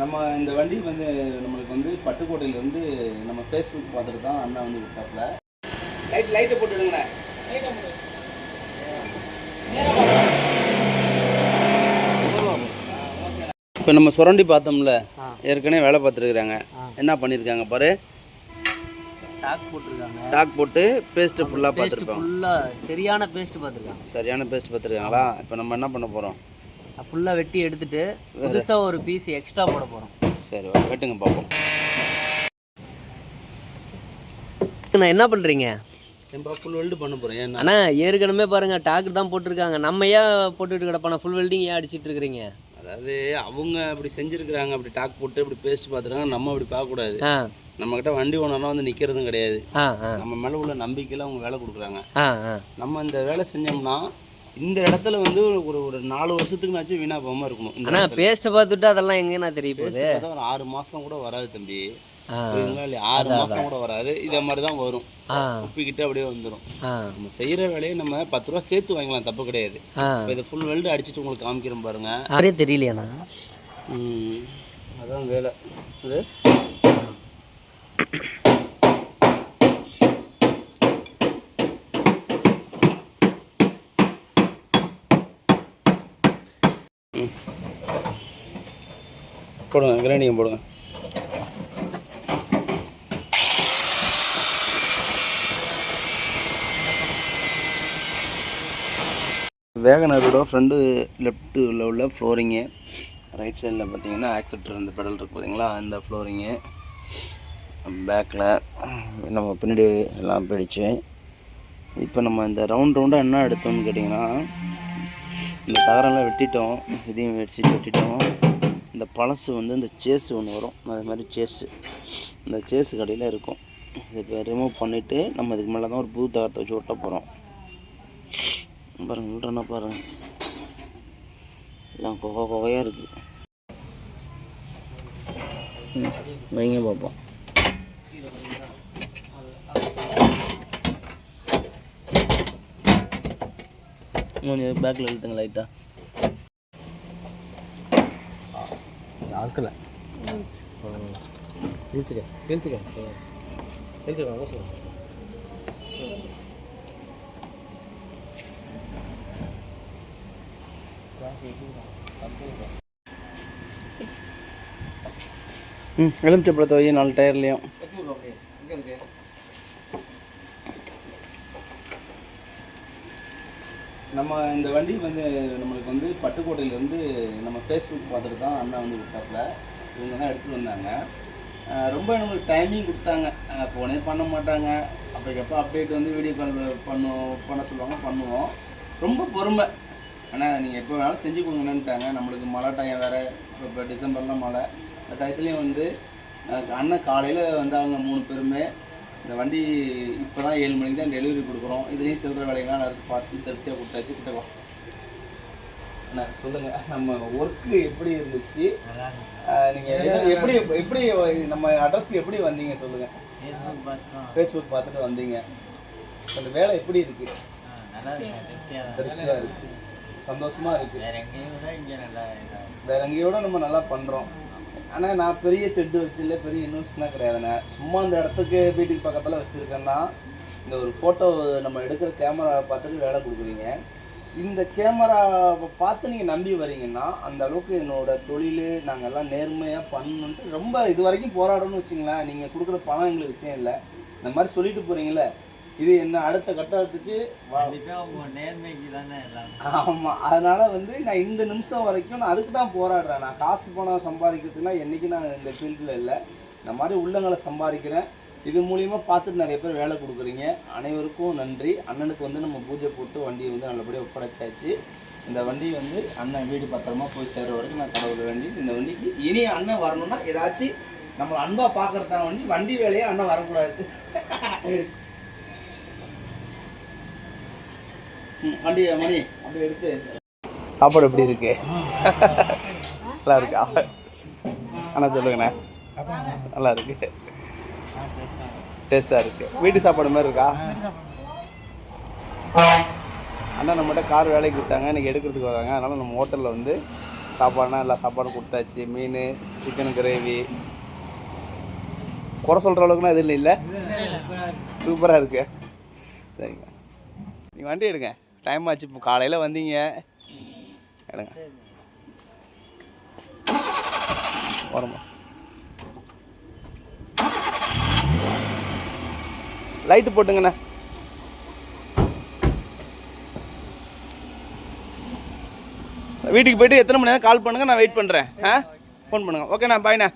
நம்ம இந்த வண்டி வந்து நம்மளுக்கு வந்து பட்டுக்கோட்டையிலேருந்து நம்ம ஃபேஸ்புக் பார்த்துட்டு தான் அண்ணா வந்து விட்டாப்புல. லைட்டை போட்டுடுங்கண்ணே. இப்போ நம்ம சுரண்டி பார்த்தோம்ல, ஏற்கனவே வேலை பார்த்துருக்குறாங்க. என்ன பண்ணியிருக்காங்க பாரு, டாக் போட்டு பேஸ்ட்டு ஃபுல்லாக பார்த்துருப்பாங்க. சரியான பேஸ்ட் பார்த்துருக்காங்களா? இப்போ நம்ம என்ன பண்ண போகிறோம், ஃபுல்லாக வெட்டி எடுத்துட்டு புதுசாக ஒரு பீஸ் எக்ஸ்ட்ரா போட போகிறோம். சரி, வெட்டுங்க பார்ப்போம். நான் என்ன பண்ணுறீங்க? ஃபுல் வெல்டு பண்ண போகிறேன். ஆனால் ஏற்கனவே பாருங்கள் டாக்கு தான் போட்டிருக்காங்க. நம்ம ஏன் போட்டுட்டு கிடப்பான ஃபுல் வெல்டிங் ஏன் அடிச்சிட்டு இருக்கிறீங்க? அதாவது அவங்க அப்படி செஞ்சுருக்குறாங்க, அப்படி டாக் போட்டு அப்படி பேஸ்ட் பார்த்துருக்காங்க. நம்ம அப்படி பார்க்கக்கூடாது. நம்மக்கிட்ட வண்டி ஓனர்லாம் வந்து நிற்கிறதும் கிடையாது. நம்ம மேலே உள்ள நம்பிக்கையில் அவங்க வேலை கொடுக்குறாங்க. நம்ம இந்த வேலை செஞ்சோம்னா இந்த இடத்துல வந்து ஒரு 4 வருஷத்துக்குனாச்சும் வீணா போகாமல் இருக்கணும். ஆனால் பேஸ்ட்டை பார்த்துட்டு அதெல்லாம் எங்கேனா தெரியும், ஒரு 6 மாதம் கூட வராது தம்பி. 6 மாதம் கூட வராது. இதே மாதிரி தான் வரும், உப்பிக்கிட்டு அப்படியே வந்துடும். நம்ம செய்கிற வேலையை நம்ம 10 ரூபா சேர்த்து வாங்கலாம், தப்பு கிடையாது. இப்போ இதை ஃபுல் வெல்டு அடிச்சுட்டு உங்களுக்கு காமிக்கிறேன் பாருங்க. அப்படியே தெரியலையாண்ணா? அதான் வேலை இது. போடுங்க, கிரைண்டிங் போடுங்க. வேகனரோட ஃப்ரண்ட்டு லெஃப்ட்டில் உள்ள ஃப்ளோரிங்கு, ரைட் சைடில் பார்த்தீங்கன்னா ஆக்சிலேட்டர் இந்த பெடல் இருக்குது பார்த்தீங்களா, அந்த ஃப்ளோரிங்கு. பேக்கில் நம்ம பின்னாடி எல்லாம் போயிடுச்சு. இப்போ நம்ம இந்த ரவுண்டாக என்ன எடுத்தோம்னு கேட்டிங்கன்னா, இந்த தகரெல்லாம் வெட்டிட்டோம், இதையும் வெட்டிட்டோம். இந்த பழசு வந்து இந்த சேஸு ஒன்று வரும், அது மாதிரி சேஸு, இந்த சேஸு கடையில் இருக்கும். இதுக்கு ரிமூவ் பண்ணிவிட்டு நம்ம இதுக்கு மேலே தான் ஒரு புது தகரத்தை வச்சு ஒட்ட போகிறோம். பாருங்கள், விட்றேன்னா பாருங்கள், எல்லாம் கொகையாக இருக்குது. வைங்க பார்ப்போம். கொஞ்சம் பேக்கில் இழுத்துங்க லைட்டாக. ஆட்களை இழுத்துக்க எலுமிச்சப்பழத்தை வை 4 டயர்லேயும். நம்ம இந்த வண்டி வந்து நம்மளுக்கு வந்து பட்டுக்கோட்டையிலேருந்து நம்ம ஃபேஸ்புக் பார்த்துட்டு தான் அண்ணா வந்து விட்டாப்புல. இவங்க தான் எடுத்துகிட்டு வந்தாங்க. ரொம்ப நம்மளுக்கு டைமிங் கொடுத்தாங்க. ஃபோனே பண்ண மாட்டாங்க. அப்போக்கப்போ அப்டேட் வந்து வீடியோ கால் பண்ண சொல்லுவாங்க, பண்ணுவோம். ரொம்ப பொறுமை. ஆனால் நீங்கள் எப்போ வேணாலும் செஞ்சு கொடுங்கன்னுட்டாங்க. நம்மளுக்கு மழை டைம் வேறு, இப்போ டிசம்பர்லாம் மழை. அந்த டயத்துலேயும் வந்து அண்ணன் காலையில் வந்து அவங்க 3 பேருமே இந்த வண்டி இப்போ தான் 7 மணிக்கு தான் டெலிவரி கொடுக்குறோம். இதுலேயும் சில்லற வேலைகள்லாம் எல்லாருக்கும் பார்த்து திருப்தியாக கொடுத்தாச்சு. கிட்டவா அண்ணா சொல்லுங்கள், நம்ம ஒர்க்கு எப்படி இருந்துச்சு? நீங்கள் எப்படி நம்ம அட்ரஸ்க்கு எப்படி வந்தீங்க சொல்லுங்கள்? ஃபேஸ்புக் பார்த்துட்டு வந்தீங்க. அந்த வேலை எப்படி இருக்குது? திருப்தியாக இருக்குது, சந்தோஷமாக இருக்குது. வேறு எங்கேயோட நம்ம நல்லா பண்ணுறோம். ஆனால் நான் பெரிய செட்டு வச்சில்ல, பெரிய இன்வெஸ்ட்லாம் கிடையாதுண்ணே. சும்மா அந்த இடத்துக்கு வீட்டுக்கு பக்கத்தில் வச்சுருக்கேன்னா, இந்த ஒரு ஃபோட்டோ நம்ம எடுக்கிற கேமராவை பார்த்துட்டு வேலை கொடுக்குறீங்க. இந்த கேமராவை பார்த்து நீங்கள் நம்பி வரீங்கன்னா, அந்த அளவுக்கு என்னோடய தொழில் நாங்கள் எல்லாம் நேர்மையாக பண்ணணுன்ட்டு ரொம்ப இது வரைக்கும் போராடணும்னு வச்சுங்களேன். நீங்கள் கொடுக்குற பணம் எங்களுக்கு விஷயம் இல்லை. இந்த மாதிரி சொல்லிட்டு போகிறீங்களே, இது என்ன அடுத்த கட்டத்துக்கு நேர்மைக்கு தானே எல்லாம். ஆமாம், அதனால் வந்து நான் இந்த நிமிஷம் வரைக்கும் நான் அதுக்கு தான் போராடுறேன். நான் காசு பணம் சம்பாதிக்கிறதுனா என்றைக்கும் நான் இந்த ஃபீல்டில் இல்லை. இந்த மாதிரி உள்ளங்களை சம்பாதிக்கிறேன். இது மூலியமாக பார்த்துட்டு நிறைய பேர் வேலை கொடுக்குறீங்க. அனைவருக்கும் நன்றி. அண்ணனுக்கு வந்து நம்ம பூஜை போட்டு வண்டியை வந்து நல்லபடியாக ஒப்படைச்சாச்சு. இந்த வண்டி வந்து அண்ணன் வீடு பத்திரமா போய் சேர்ற வரைக்கும் நான் கடவுள் வேண்டி, இந்த வண்டிக்கு இனி அண்ணன் வரணும்னா ஏதாச்சும் நம்மளை அன்பாக பார்க்குறதான வண்டி வேலையே அண்ணன் வரக்கூடாது. வண்டி மணி அப்படி எடுத்து சாப்பாடு எப்படி இருக்கு? நல்லா இருக்கா அண்ணா? சொல்லுங்கண்ணே. நல்லா இருக்கு, டேஸ்ட்டாக இருக்குது. வீட்டு சாப்பாடு மாதிரி இருக்கா? அண்ணா நம்மகிட்ட கார் வேலைக்கு கொடுத்தாங்க, இன்றைக்கி எடுக்கிறதுக்கு வராங்க. அதனால் நம்ம ஹோட்டலில் வந்து சாப்பாடுனா எல்லா சாப்பாடும் கொடுத்தாச்சு. மீன், சிக்கன் கிரேவி, குறை சொல்கிற அளவுக்குலாம் எதுவும் இல்லை. சூப்பராக இருக்கு. சரிங்க, நீங்கள் வண்டி எடுங்க, டைம் ஆச்சு. இப்போ காலையில் வந்தீங்க, எடுங்க. வரமா லைட்டு போட்டுங்கண்ணே. வீட்டுக்கு போய்ட்டு எத்தனை மணி நேரம் கால் பண்ணுங்கள், நான் வெயிட் பண்ணுறேன். ஃபோன் பண்ணுங்கள். ஓகேண்ணா, பாய்ண்ணா.